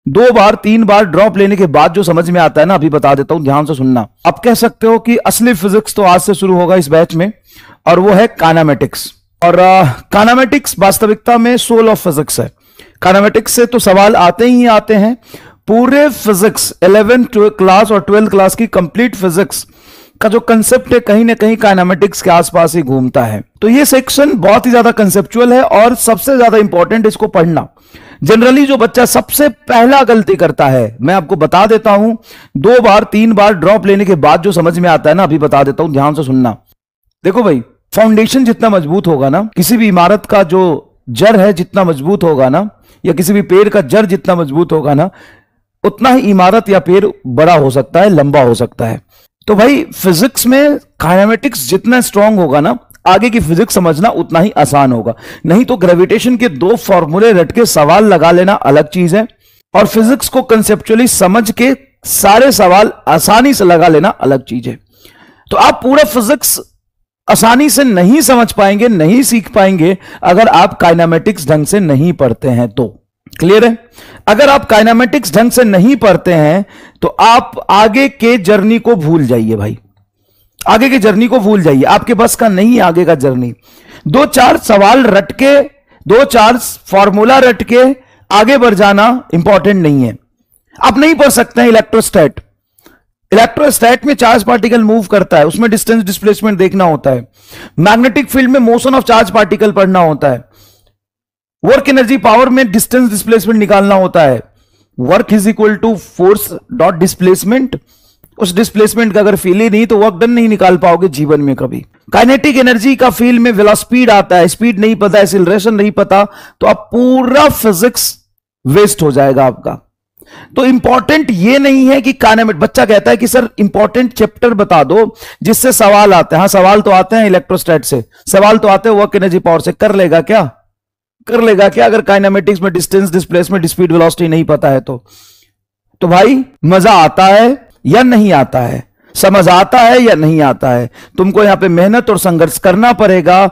2 बार 3 बार drop लेने के बाद जो समझ में आता है ना, अभी बता देता हूं, ध्यान से सुनना। आप कह सकते हो कि असली फिजिक्स तो आज से शुरू होगा इस बैच में, और वो है काइनेमेटिक्स। और काइनेमेटिक्स वास्तविकता में सोल ऑफ फिजिक्स है। काइनेमेटिक्स से तो सवाल आते ही आते हैं। पूरे फिजिक्स 11th क्लास और 12th क्लास की कंप्लीट फिजिक्स का जो कंसेप्ट है कहीं ना कहीं काइनेमेटिक्स के आसपास ही घूमता है। तो ये सेक्शन बहुत ही ज्यादा कंसेप्चुअल है और सबसे ज्यादा इंपॉर्टेंट इसको पढ़ना। जनरली जो बच्चा सबसे पहला गलती करता है, मैं आपको बता देता हूं, 2 बार 3 बार ड्रॉप लेने के बाद जो समझ में आता है ना, अभी बता देता हूं, ध्यान से सुनना। देखो भाई, फाउंडेशन जितना मजबूत होगा ना, किसी भी इमारत का जो जड़ है जितना मजबूत होगा ना, या किसी भी पेड़ का जड़ जितना मजबूत होगा ना, उतना ही इमारत या पेड़ बड़ा हो सकता है, लंबा हो सकता है। तो भाई फिजिक्स में काइनेमेटिक्स जितना स्ट्रांग होगा ना, आगे की फिजिक्स समझना उतना ही आसान होगा। नहीं तो ग्रेविटेशन के 2 फॉर्मूले रट के सवाल लगा लेना अलग चीज है, और फिजिक्स को कंसेप्चुअली समझ के सारे सवाल आसानी से लगा लेना अलग चीज है। तो आप पूरा फिजिक्स आसानी से नहीं समझ पाएंगे, नहीं सीख पाएंगे, अगर आप काइनेमेटिक्स ढंग से नहीं पढ़ते हैं तो। क्लियर है? अगर आप काइनेमेटिक्स ढंग से नहीं पढ़ते हैं तो आप आगे के जर्नी को भूल जाइए भाई, आगे के जर्नी को भूल जाइए। आपके बस का नहीं आगे का जर्नी। 2-4 सवाल रट के, 2-4 फॉर्मूला रट के आगे बढ़ जाना इंपॉर्टेंट नहीं है। आप नहीं पढ़ सकते हैं इलेक्ट्रोस्टैट। इलेक्ट्रोस्टैट में चार्ज पार्टिकल मूव करता है, उसमें डिस्टेंस डिस्प्लेसमेंट देखना होता है। मैग्नेटिक फील्ड में मोशन ऑफ चार्ज पार्टिकल पढ़ना होता है। वर्क एनर्जी पावर में डिस्टेंस डिस्प्लेसमेंट निकालना होता है। Work is equal to force dot displacement. उस डिस्प्लेसमेंट का अगर फील ही नहीं तो वर्क डन नहीं निकाल पाओगे जीवन में कभी। काइनेटिक एनर्जी का फील्ड में वेलोस्पीड आता है, स्पीड नहीं पता, एक्सीलरेशन नहीं पता, तो आप पूरा फिजिक्स वेस्ट हो जाएगा आपका। तो इंपॉर्टेंट ये नहीं है कि काइनेमेट, बच्चा कहता है कि सर इंपॉर्टेंट चैप्टर बता दो जिससे सवाल आते हैं। हाँ, सवाल तो आते हैं इलेक्ट्रोस्टैट से, सवाल तो आते हैं वर्क एनर्जी पावर से। कर लेगा क्या? कर लेगा क्या अगर काइनेमेटिक्स में डिस्टेंस डिस्प्लेसमेंट स्पीड वेलोसिटी नहीं पता है तो भाई मजा आता है या नहीं आता है, समझ आता है या नहीं आता है। तुमको यहां पे मेहनत और संघर्ष करना पड़ेगा,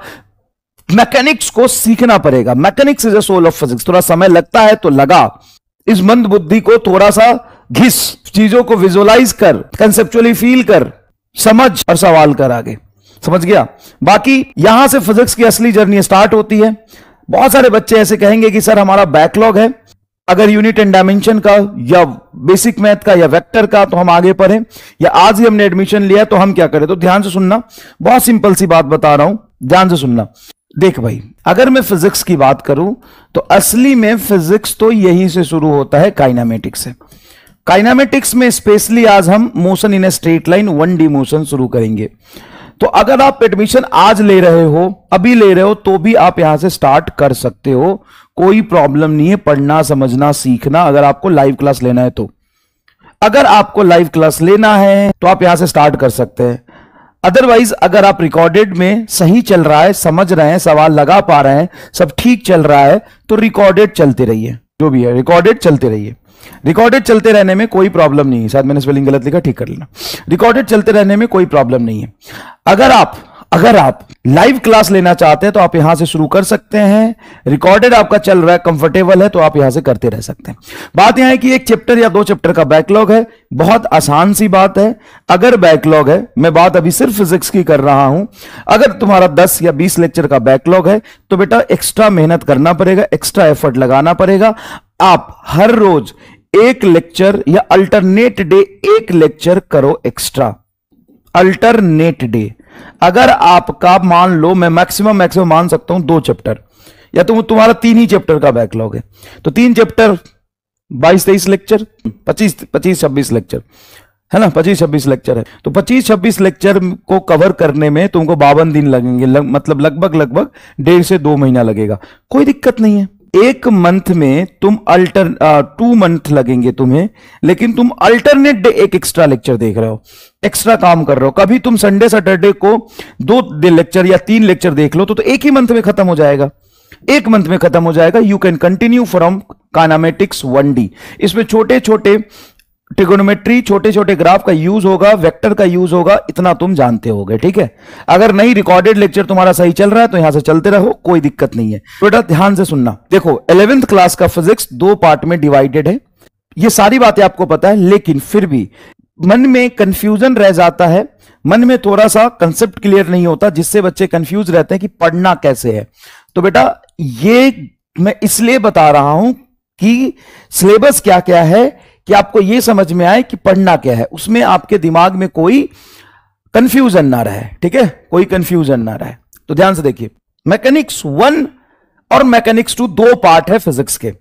मैकेनिक्स को सीखना पड़ेगा। Mechanics is a soul of physics. थोड़ा समय लगता है तो लगा, इस मंद बुद्धि को थोड़ा सा घिस, चीजों को विजुअलाइज कर, कंसेप्चुअली फील कर, समझ और सवाल कर आगे। समझ गया? बाकी यहां से फिजिक्स की असली जर्नी स्टार्ट होती है। बहुत सारे बच्चे ऐसे कहेंगे कि सर हमारा बैकलॉग है, अगर यूनिट एंड डायमेंशन का या बेसिक मैथ का या वेक्टर का तो हम आगे पढ़ें, या आज ही हमने एडमिशन लिया तो हम क्या करें। तो ध्यान से सुनना, बहुत सिंपल सी बात बता रहा हूं, ध्यान से सुनना। देख भाई, अगर मैं फिजिक्स की बात करूं तो असली में फिजिक्स तो यहीं से शुरू होता है, काइनेमेटिक्स से। काइनेमेटिक्स में स्पेशली आज हम motion in a straight line 1D motion शुरू करेंगे। तो अगर आप एडमिशन आज ले रहे हो, अभी ले रहे हो, तो भी आप यहां से स्टार्ट कर सकते हो, कोई प्रॉब्लम नहीं है। पढ़ना, समझना, सीखना, अगर आपको लाइव क्लास लेना है तो। अगर आपको लाइव क्लास लेना है तो आप यहां से स्टार्ट कर सकते हैं। अदरवाइज अगर आप रिकॉर्डेड में सही चल रहा है, समझ रहे हैं, सवाल लगा पा रहे हैं, सब ठीक चल रहा है, तो रिकॉर्डेड चलते रहिए। जो भी है रिकॉर्डेड चलते रहिए। रिकॉर्डेड चलते रहने में कोई प्रॉब्लम नहीं है। शायद मैंने स्पेलिंग गलत लिखा, ठीक कर लेना। रिकॉर्डेड चलते रहने में कोई प्रॉब्लम नहीं है। अगर आप लाइव क्लास लेना चाहते हैं तो आप यहां से शुरू कर सकते हैं। रिकॉर्डेड आपका चल रहा है, कंफर्टेबल है, तो आप यहां से करते रह सकते हैं। बात यहां है कि 1 चैप्टर या 2 चैप्टर का बैकलॉग है, बहुत आसान सी बात है। अगर बैकलॉग है, मैं बात अभी सिर्फ फिजिक्स की कर रहा हूं, अगर तुम्हारा 10 या 20 लेक्चर का बैकलॉग है तो बेटा एक्स्ट्रा मेहनत करना पड़ेगा, एक्स्ट्रा एफर्ट लगाना पड़ेगा। आप हर रोज 1 लेक्चर या अल्टरनेट डे 1 लेक्चर करो एक्स्ट्रा, अल्टरनेट डे। अगर आपका मान लो, मैं मैक्सिमम मान सकता हूं 2 चैप्टर, या तुम्हारा 3 ही चैप्टर का बैकलॉग है, तो 3 चैप्टर 22-23 लेक्चर, 25-26 लेक्चर है ना, 25-26 लेक्चर है। तो 25-26 लेक्चर को कवर करने में तुमको 52 दिन लगेंगे, मतलब लगभग 1.5 से 2 महीना लगेगा। कोई दिक्कत नहीं है। 1 मंथ में तुम 2 मंथ लगेंगे तुम्हें, लेकिन तुम अल्टरनेट डे 1 एक्स्ट्रा लेक्चर देख रहे हो, एक्स्ट्रा काम कर रहे हो। कभी तुम संडे सैटरडे को 2 लेक्चर या 3 लेक्चर देख लो तो 1 ही मंथ में खत्म हो जाएगा, 1 मंथ में खत्म हो जाएगा। You can continue from kinematics 1D। इसमें छोटे छोटे ट्रिगोनोमेट्री, छोटे छोटे ग्राफ का यूज होगा, वेक्टर का यूज होगा, इतना तुम जानते होगे, ठीक है। अगर नहीं रिकॉर्डेड लेक्चर तुम्हारा सही चल रहा है तो यहां से चलते रहो, कोई दिक्कत नहीं है। बेटा ध्यान से सुनना, देखो 11th क्लास का फिजिक्स 2 पार्ट में डिवाइडेड है। ये सारी बातें आपको पता है, लेकिन फिर भी मन में कंफ्यूजन रह जाता है, मन में थोड़ा सा कंसेप्ट क्लियर नहीं होता, जिससे बच्चे कंफ्यूज रहते हैं कि पढ़ना कैसे है। तो बेटा ये मैं इसलिए बता रहा हूं कि सिलेबस क्या क्या है, कि आपको यह समझ में आए कि पढ़ना क्या है, उसमें आपके दिमाग में कोई कंफ्यूजन ना रहे। ठीक है, कोई कंफ्यूजन ना रहे। तो ध्यान से देखिए, मैकेनिक्स 1 और मैकेनिक्स 2 दो पार्ट है फिजिक्स के।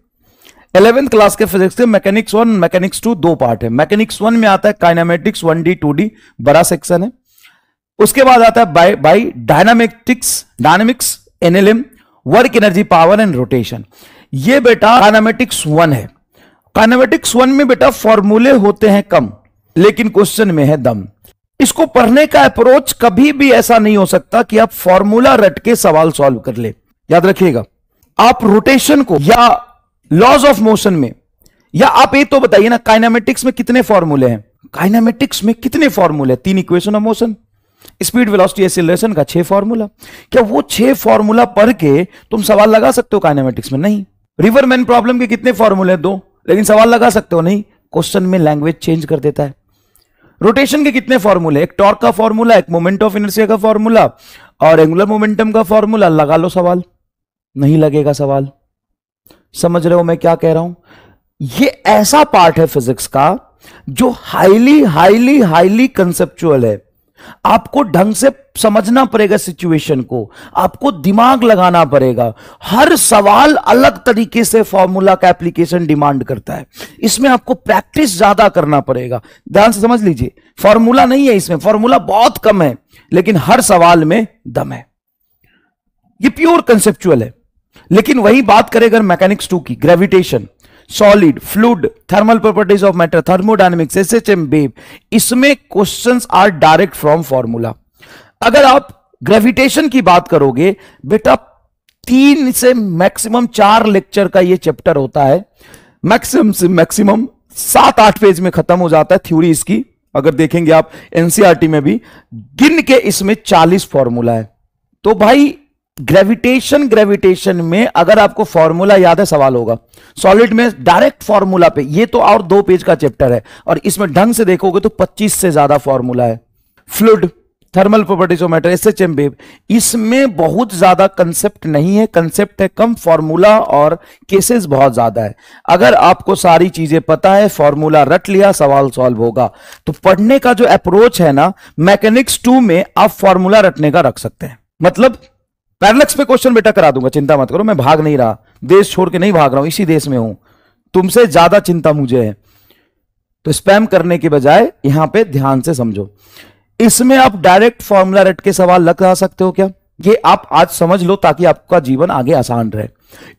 11th क्लास के फिजिक्स के मैकेनिक्स 1 मैकेनिक्स 2 दो पार्ट है। मैकेनिक्स 1 में आता है काइनेमेटिक्स 1D 2D, बड़ा सेक्शन है। उसके बाद आता है बाय dynamics NLM, work energy power and rotation. ये बेटा काइनेमेटिक्स 1 है। काइनेमेटिक्स 1 में बेटा फॉर्मूले होते हैं कम, लेकिन क्वेश्चन में है दम। इसको पढ़ने का अप्रोच कभी भी ऐसा नहीं हो सकता कि आप फॉर्मूला रट के सवाल सॉल्व कर ले। याद रखिएगा, आप रोटेशन को या लॉज ऑफ मोशन में, या आप ये तो बताइए ना काइनेमेटिक्स में कितने फॉर्मूले हैं? काइनेमेटिक्स में कितने फॉर्मूले? 3 equation of motion, speed velocity acceleration का 6 फॉर्मूला। क्या वो 6 फॉर्मूला पढ़ के तुम सवाल लगा सकते हो काइनेमेटिक्स में? नहीं। रिवरमैन प्रॉब्लम के कितने फॉर्मूले? 2, लेकिन सवाल लगा सकते हो? नहीं। क्वेश्चन में लैंग्वेज चेंज कर देता है। रोटेशन के कितने फॉर्मूले? एक टॉर्क का फॉर्मूला, एक मोमेंट ऑफ इनर्शिया का फॉर्मूला और एंगुलर मोमेंटम का फॉर्मूला। लगा लो सवाल। नहीं लगेगा सवाल। समझ रहे हो मैं क्या कह रहा हूं? ये ऐसा पार्ट है फिजिक्स का जो हाईली हाईली हाईली कंसेप्चुअल है। आपको ढंग से समझना पड़ेगा सिचुएशन को, आपको दिमाग लगाना पड़ेगा। हर सवाल अलग तरीके से फॉर्मूला का एप्लीकेशन डिमांड करता है। इसमें आपको प्रैक्टिस ज्यादा करना पड़ेगा। ध्यान से समझ लीजिए, फॉर्मूला नहीं है इसमें, फॉर्मूला बहुत कम है, लेकिन हर सवाल में दम है। ये प्योर कंसेप्चुअल है। लेकिन वही बात करें अगर मैकेनिक्स 2 की, gravitation, solid, fluid, thermal properties of matter, thermodynamics, SHM, wave, इसमें questions are direct from formula. अगर आप ग्रेविटेशन की बात करोगे बेटा, 3 से मैक्सिमम 4 लेक्चर का ये चैप्टर होता है। मैक्सिमम से मैक्सिमम 7-8 पेज में खत्म हो जाता है थ्योरी इसकी। अगर देखेंगे आप एनसीईआरटी में भी गिन के इसमें 40 फॉर्मूला है। तो भाई ग्रेविटेशन में अगर आपको फॉर्मूला याद है सवाल होगा। सॉलिड में डायरेक्ट फॉर्मूला पे, ये तो और 2 पेज का चैप्टर है और इसमें ढंग से देखोगे तो 25 से ज्यादा फॉर्मूला है। Fluid, thermal properties of matter, SHM, wave, इसमें बहुत ज्यादा कंसेप्ट नहीं है, कंसेप्ट है कम, फॉर्मूला और केसेस बहुत ज्यादा है। अगर आपको सारी चीजें पता है, फॉर्मूला रट लिया, सवाल सॉल्व होगा। तो पढ़ने का जो अप्रोच है ना, मैकेनिक्स 2 में आप फॉर्मूला रटने का रख सकते हैं। मतलब पैरेलक्स पे क्वेश्चन बेटा करा दूंगा, चिंता मत करो, मैं भाग नहीं रहा, देश छोड़ के नहीं भाग रहा हूं, इसी देश में हूं। तुमसे ज्यादा चिंता मुझे है। तो स्पैम करने के बजाय यहां पे ध्यान से समझो। इसमें आप डायरेक्ट फॉर्मूला रट के सवाल लगा सकते हो क्या? ये आप आज समझ लो ताकि आपका जीवन आगे आसान रहे।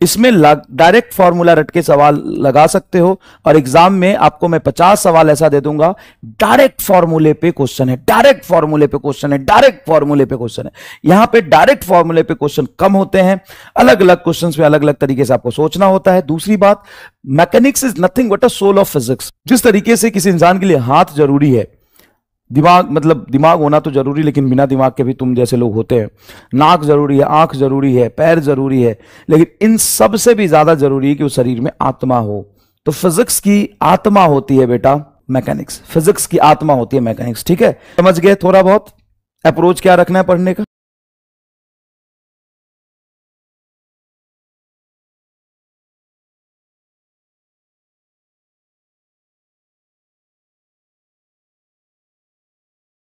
इसमें डायरेक्ट फॉर्मूला रट के सवाल लगा सकते हो और एग्जाम में आपको मैं 50 सवाल ऐसा दे दूंगा, डायरेक्ट फॉर्मूले पे क्वेश्चन है, डायरेक्ट फॉर्मूले पे क्वेश्चन है, डायरेक्ट फॉर्मूले पे क्वेश्चन है। यहां पे डायरेक्ट फॉर्मूले पे क्वेश्चन कम होते हैं, अलग अलग क्वेश्चंस पे अलग अलग तरीके से आपको सोचना होता है। दूसरी बात, mechanics is nothing but a soul of physics. जिस तरीके से किसी इंसान के लिए हाथ जरूरी है, दिमाग मतलब दिमाग होना तो जरूरी, लेकिन बिना दिमाग के भी तुम जैसे लोग होते हैं, नाक जरूरी है, आंख जरूरी है, पैर जरूरी है, लेकिन इन सब से भी ज्यादा जरूरी है कि उस शरीर में आत्मा हो। तो फिजिक्स की आत्मा होती है बेटा मैकेनिक्स, फिजिक्स की आत्मा होती है मैकेनिक्स। ठीक है, समझ गए थोड़ा बहुत अप्रोच क्या रखना है पढ़ने का?